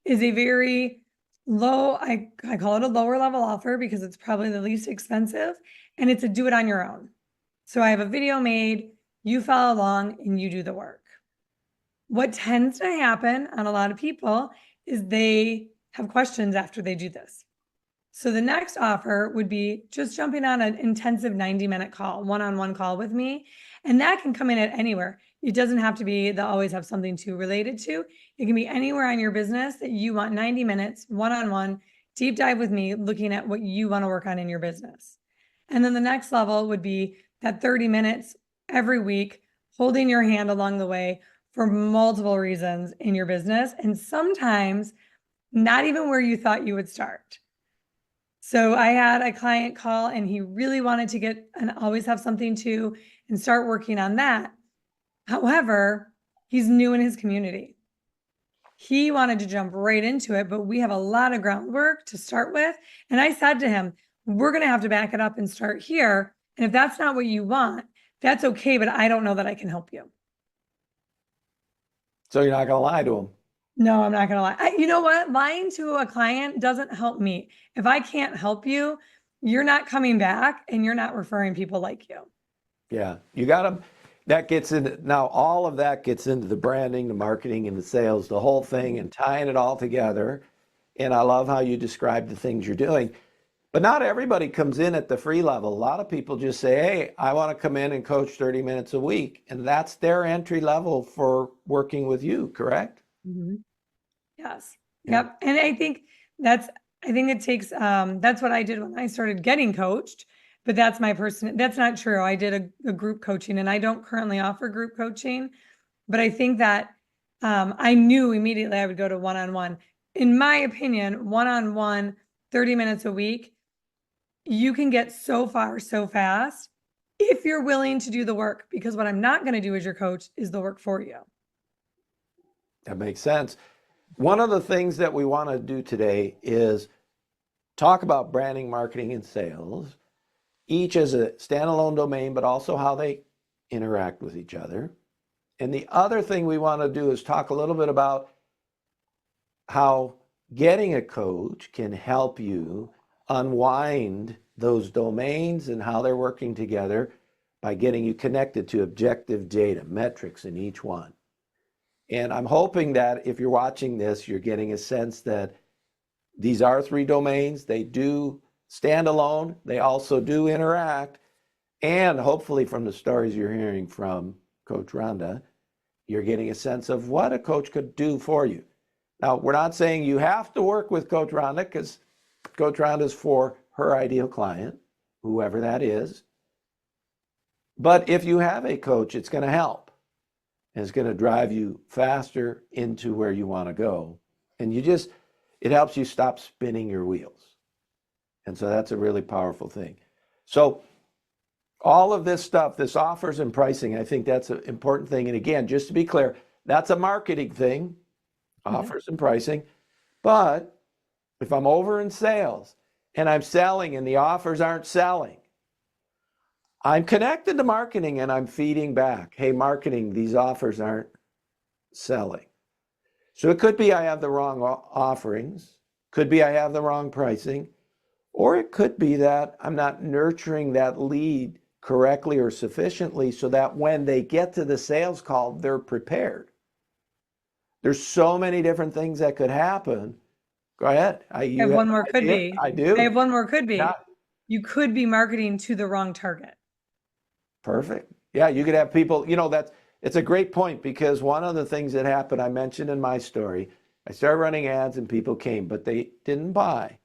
is a very low, I call it a lower level offer because it's probably the least expensive, and it's a do it on your own. So I have a video made, you follow along and you do the work. What tends to happen on a lot of people is they have questions after they do this. So the next offer would be just jumping on an intensive 90-minute call, one-on-one call with me. And that can come in at anywhere. It doesn't have to be the always have something to related to. It can be anywhere on your business that you want 90 minutes, one-on-one, deep dive with me, looking at what you want to work on in your business. And then the next level would be that 30 minutes every week, holding your hand along the way for multiple reasons in your business. And sometimes not even where you thought you would start. So I had a client call and he really wanted to get and always have something to and start working on that. However, he's new in his community. He wanted to jump right into it, but we have a lot of groundwork to start with. And I said to him, we're going to have to back it up and start here. And if that's not what you want, that's okay, but I don't know that I can help you. So you're not going to lie to him. No, I'm not gonna lie. You know what? Lying to a client doesn't help me. If I can't help you, you're not coming back and you're not referring people like you. Yeah, you got to, that gets into, now all of that gets into the branding, the marketing, and the sales, the whole thing, and tying it all together. And I love how you describe the things you're doing. But not everybody comes in at the free level. A lot of people just say, hey, I want to come in and coach 30 minutes a week. And that's their entry level for working with you, correct? Mhm. Yes. Yeah. Yep. And I think it takes, that's what I did when I started getting coached, but that's my person. That's not true. I did a group coaching and I don't currently offer group coaching, but I think that, I knew immediately I would go to one-on-one. In my opinion, one-on-one, 30 minutes a week, you can get so far so fast if you're willing to do the work, because what I'm not going to do as your coach is the work for you. That makes sense. One of the things that we want to do today is talk about branding, marketing, and sales, each as a standalone domain, but also how they interact with each other. And the other thing we want to do is talk a little bit about how getting a coach can help you unwind those domains and how they're working together by getting you connected to objective data, metrics in each one. And I'm hoping that if you're watching this, you're getting a sense that these are 3 domains. They do stand alone. They also do interact. And hopefully from the stories you're hearing from Coach Rhonda, you're getting a sense of what a coach could do for you. Now, we're not saying you have to work with Coach Rhonda, because Coach Rhonda is for her ideal client, whoever that is. But if you have a coach, it's going to help. And it's going to drive you faster into where you want to go. And it helps you stop spinning your wheels. And so that's a really powerful thing. So all of this stuff, this offers and pricing, I think that's an important thing. And again, just to be clear, that's a marketing thing, offers and pricing. But if I'm over in sales and I'm selling and the offers aren't selling, I'm connected to marketing and I'm feeding back. Hey, marketing, these offers aren't selling. So it could be I have the wrong offerings, could be I have the wrong pricing, or it could be that I'm not nurturing that lead correctly or sufficiently so that when they get to the sales call, they're prepared. There's so many different things that could happen. Go ahead. I have one more could be. I do. I have one more could be. Yeah. You could be marketing to the wrong target. Perfect. Yeah, you could have people, it's a great point, because one of the things that happened, I mentioned in my story, I started running ads and people came, but they didn't buy.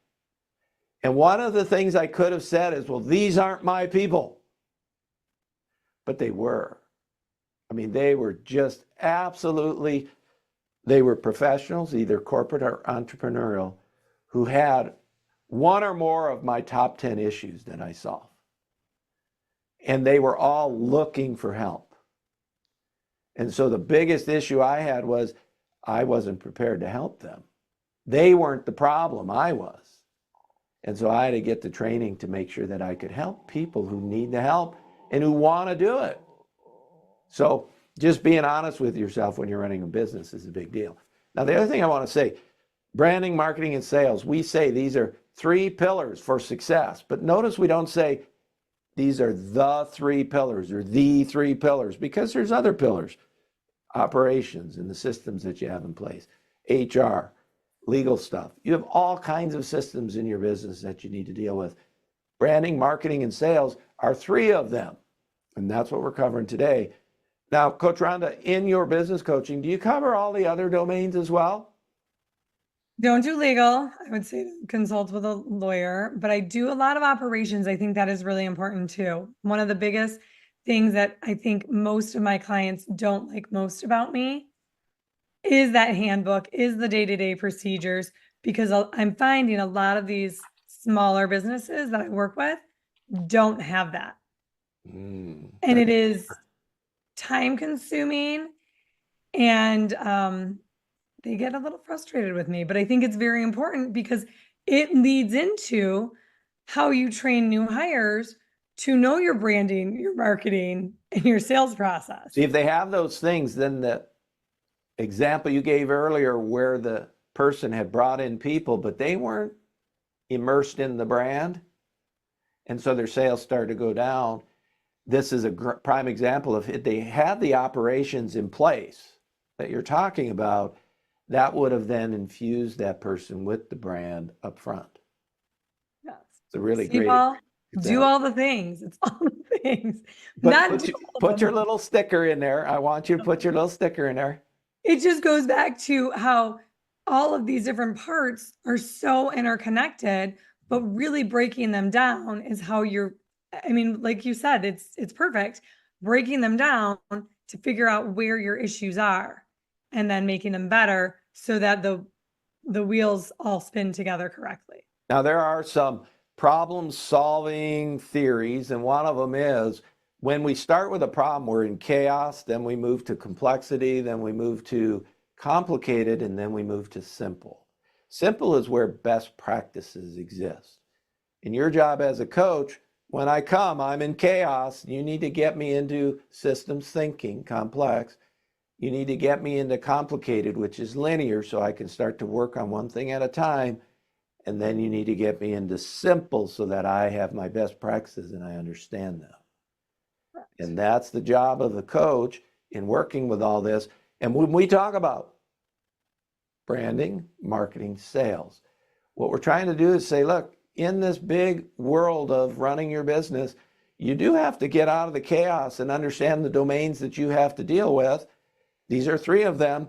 And one of the things I could have said is, well, these aren't my people. But they were. I mean, they were just absolutely, they were professionals, either corporate or entrepreneurial, who had one or more of my top 10 issues that I solved. And they were all looking for help. And so the biggest issue I had was I wasn't prepared to help them. They weren't the problem, I was. And so I had to get the training to make sure that I could help people who need the help and who want to do it. So just being honest with yourself when you're running a business is a big deal. Now, the other thing I want to say, branding, marketing, and sales, we say these are 3 pillars for success. But notice we don't say these are the 3 pillars or the 3 pillars, because there's other pillars. Operations and the systems that you have in place, HR, legal stuff. You have all kinds of systems in your business that you need to deal with. Branding, marketing, and sales are 3 of them. And that's what we're covering today. Now, Coach Rhonda, in your business coaching, do you cover all the other domains as well? Don't do legal. I would say consult with a lawyer, but I do a lot of operations. I think that is really important too. One of the biggest things that I think most of my clients don't like most about me is that handbook, is the day-to-day procedures, because I'm finding a lot of these smaller businesses that I work with don't have that. And it is time consuming, and they get a little frustrated with me, but I think it's very important because it leads into how you train new hires to know your branding, your marketing, and your sales process. See, if they have those things, then example you gave earlier where the person had brought in people, but they weren't immersed in the brand, and so their sales started to go down. This is a prime example of if they had the operations in place that you're talking about, that would have then infused that person with the brand up front. Yes. It's a really See, great Paul, do example. all the things. It's all the things. But Not put, do you, all of put your them. little sticker in there. I want you to put your little sticker in there. It just goes back to how all of these different parts are so interconnected, but really breaking them down is how you're, I mean, like you said, it's perfect. Breaking them down to figure out where your issues are and then making them better so that the wheels all spin together correctly. Now, there are some problem-solving theories, and one of them is when we start with a problem, we're in chaos, then we move to complexity, then we move to complicated, and then we move to simple. Simple is where best practices exist. In your job as a coach, when I come, I'm in chaos. You need to get me into systems thinking, complex. You need to get me into complicated, which is linear, so I can start to work on one thing at a time. And then you need to get me into simple so that I have my best practices and I understand them. Right. And that's the job of the coach in working with all this. And when we talk about branding, marketing, sales, what we're trying to do is say, look, in this big world of running your business, you do have to get out of the chaos and understand the domains that you have to deal with. These are 3 of them.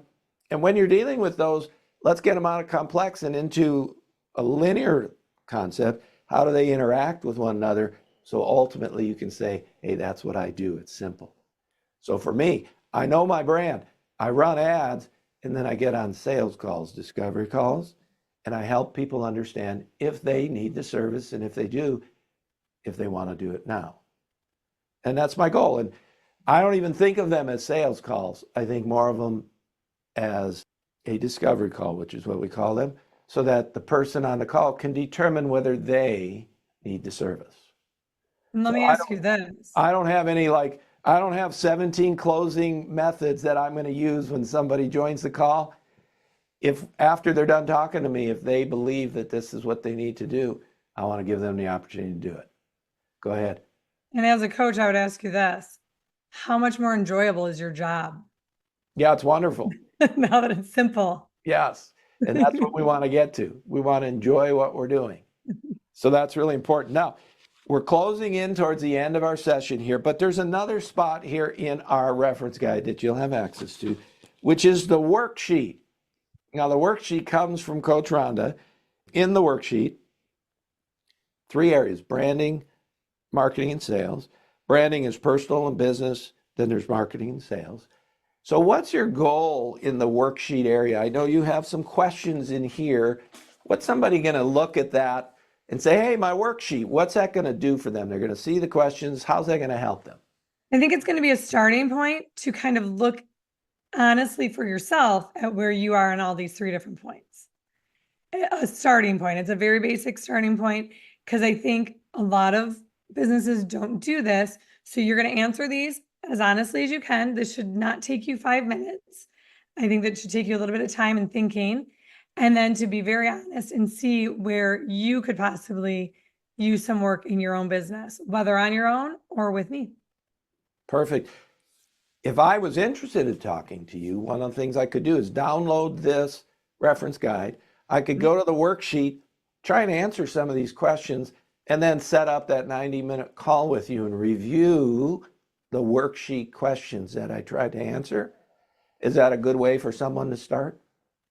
And when you're dealing with those, let's get them out of complex and into a linear concept. How do they interact with one another? So ultimately you can say, hey, that's what I do. It's simple. So for me, I know my brand. I run ads, and then I get on sales calls, discovery calls, and I help people understand if they need the service, and if they do, if they want to do it now. And that's my goal. And I don't even think of them as sales calls. I think more of them as a discovery call, which is what we call them, so that the person on the call can determine whether they need the service. And let me ask you this. I don't have any I don't have 17 closing methods that I'm going to use when somebody joins the call. If after they're done talking to me, if they believe that this is what they need to do, I want to give them the opportunity to do it. Go ahead. And as a coach, I would ask you this. How much more enjoyable is your job? Yeah, it's wonderful. Now that it's simple. Yes. And that's what we want to get to. We want to enjoy what we're doing. So that's really important. Now, we're closing in towards the end of our session here, but there's another spot here in our reference guide that you'll have access to, which is the worksheet. Now, the worksheet comes from Coach Rhonda. In the worksheet, 3 areas: branding, marketing, and sales. Branding is personal and business. Then there's marketing and sales. So what's your goal in the worksheet area? I know you have some questions in here. What's somebody going to look at that and say, hey, my worksheet, what's that going to do for them? They're going to see the questions. How's that going to help them? I think it's going to be a starting point to kind of look honestly for yourself at where you are in all these 3 different points. A starting point. It's a very basic starting point because I think a lot of businesses don't do this. So you're going to answer these as honestly as you can. This should not take you 5 minutes. I think that should take you a little bit of time and thinking, and then to be very honest and see where you could possibly use some work in your own business, whether on your own or with me. Perfect. If I was interested in talking to you, one of the things I could do is download this reference guide. I could go to the worksheet, try and answer some of these questions, and then set up that 90-minute call with you and review the worksheet questions that I tried to answer. Is that a good way for someone to start?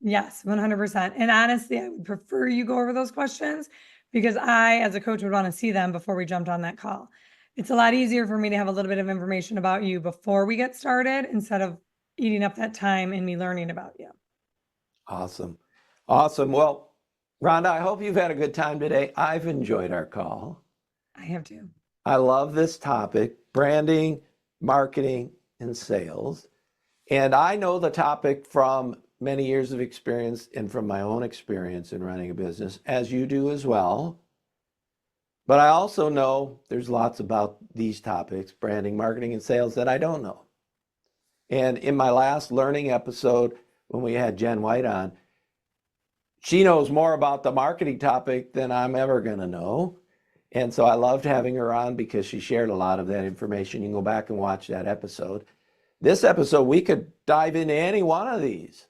Yes, 100%. And honestly, I would prefer you go over those questions because I, as a coach, would want to see them before we jumped on that call. It's a lot easier for me to have a little bit of information about you before we get started instead of eating up that time and me learning about you. Awesome. Awesome. Well, Rhonda, I hope you've had a good time today. I've enjoyed our call. I have too. I love this topic, branding, marketing, and sales. And I know the topic from many years of experience and from my own experience in running a business, as you do as well. But I also know there's lots about these topics, branding, marketing, and sales, that I don't know. And in my last learning episode, when we had Jen White on. She knows more about the marketing topic than I'm ever going to know. And so I loved having her on because she shared a lot of that information. You can go back and watch that episode. This episode, we could dive into any one of these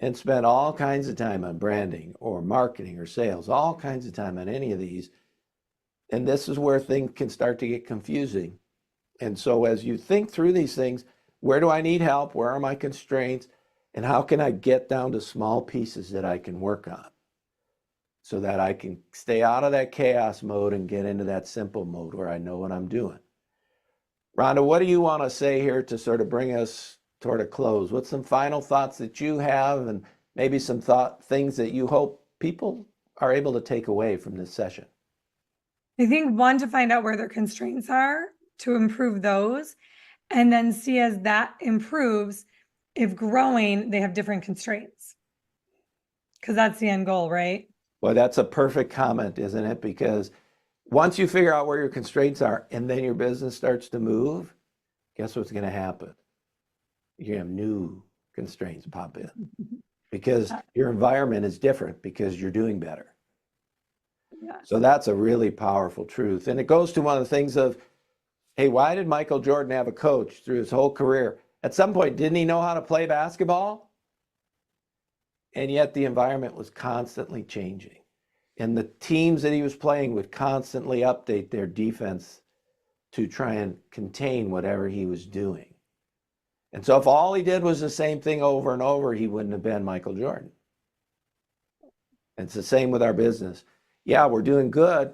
and spend all kinds of time on branding or marketing or sales, all kinds of time on any of these. And this is where things can start to get confusing. And so as you think through these things, where do I need help? Where are my constraints? And how can I get down to small pieces that I can work on so that I can stay out of that chaos mode and get into that simple mode where I know what I'm doing? Rhonda, what do you want to say here to sort of bring us toward a close? What's some final thoughts that you have, and maybe some things that you hope people are able to take away from this session? I think one, to find out where their constraints are, to improve those, and then see as that improves, if growing, they have different constraints. Because that's the end goal, right? Well, that's a perfect comment, isn't it? Because once you figure out where your constraints are and then your business starts to move, guess what's going to happen? You have new constraints pop in because your environment is different because you're doing better. Yes. So that's a really powerful truth. And it goes to one of the things of, hey, why did Michael Jordan have a coach through his whole career? At some point, didn't he know how to play basketball? And yet the environment was constantly changing. And the teams that he was playing would constantly update their defense to try and contain whatever he was doing. And so if all he did was the same thing over and over, he wouldn't have been Michael Jordan. And it's the same with our business. Yeah, we're doing good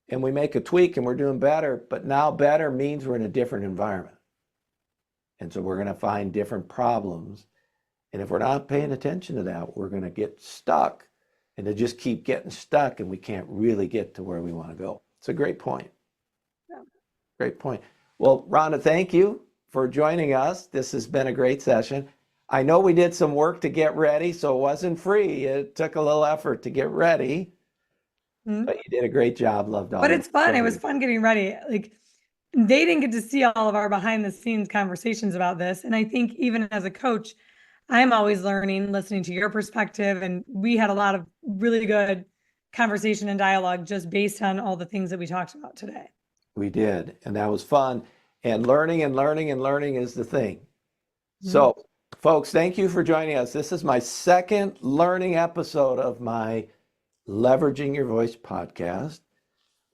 and we make a tweak and we're doing better, but now better means we're in a different environment. And so we're going to find different problems. And if we're not paying attention to that, we're going to get stuck and to just keep getting stuck, and we can't really get to where we want to go. It's a great point. Yeah. Great point. Well, Rhonda, thank you for joining us. This has been a great session. I know we did some work to get ready, so it wasn't free. It took a little effort to get ready, but you did a great job. Loved all. But it's fun. It was fun getting ready. Like, they didn't get to see all of our behind the scenes conversations about this. And I think even as a coach, I'm always learning, listening to your perspective. And we had a lot of really good conversation and dialogue just based on all the things that we talked about today. We did. And that was fun. And learning and learning and learning is the thing. So, folks, thank you for joining us. This is my second learning episode of my Leveraging Your Voice podcast.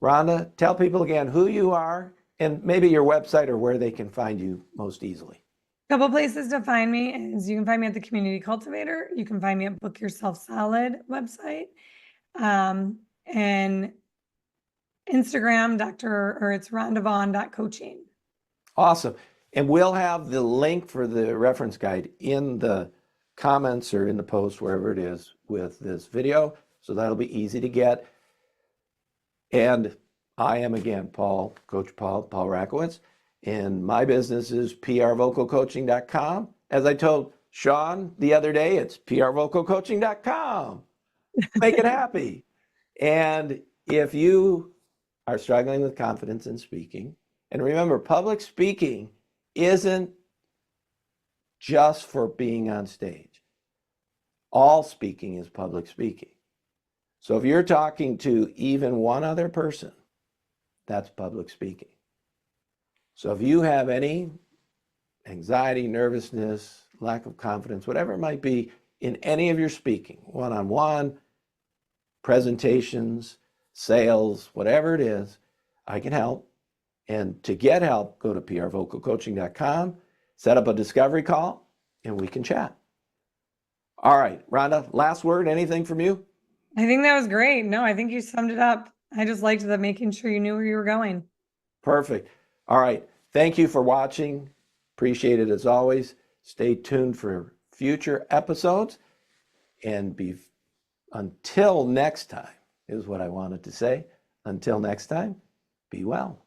Rhonda, tell people again who you are and maybe your website or where they can find you most easily. A couple places to find me is you can find me at the Community Cultivator. You can find me at Book Yourself Solid website, and Instagram, it's rhondavaughn.coaching. Awesome. And we'll have the link for the reference guide in the comments or in the post, wherever it is with this video. So that'll be easy to get. And I am, again, Coach Paul Rakowitz. And my business is prvocalcoaching.com. As I told Sean the other day, it's prvocalcoaching.com. Make it happy. And if you are struggling with confidence in speaking, and remember, public speaking isn't just for being on stage. All speaking is public speaking. So if you're talking to even one other person, that's public speaking. So if you have any anxiety, nervousness, lack of confidence, whatever it might be in any of your speaking, one-on-one, presentations, sales, whatever it is, I can help. And to get help, go to prvocalcoaching.com, set up a discovery call, and we can chat. All right, Rhonda, last word, anything from you? I think that was great. No, I think you summed it up. I just liked the making sure you knew where you were going. Perfect. All right. Thank you for watching. Appreciate it as always. Stay tuned for future episodes. And until next time, is what I wanted to say. Until next time, be well.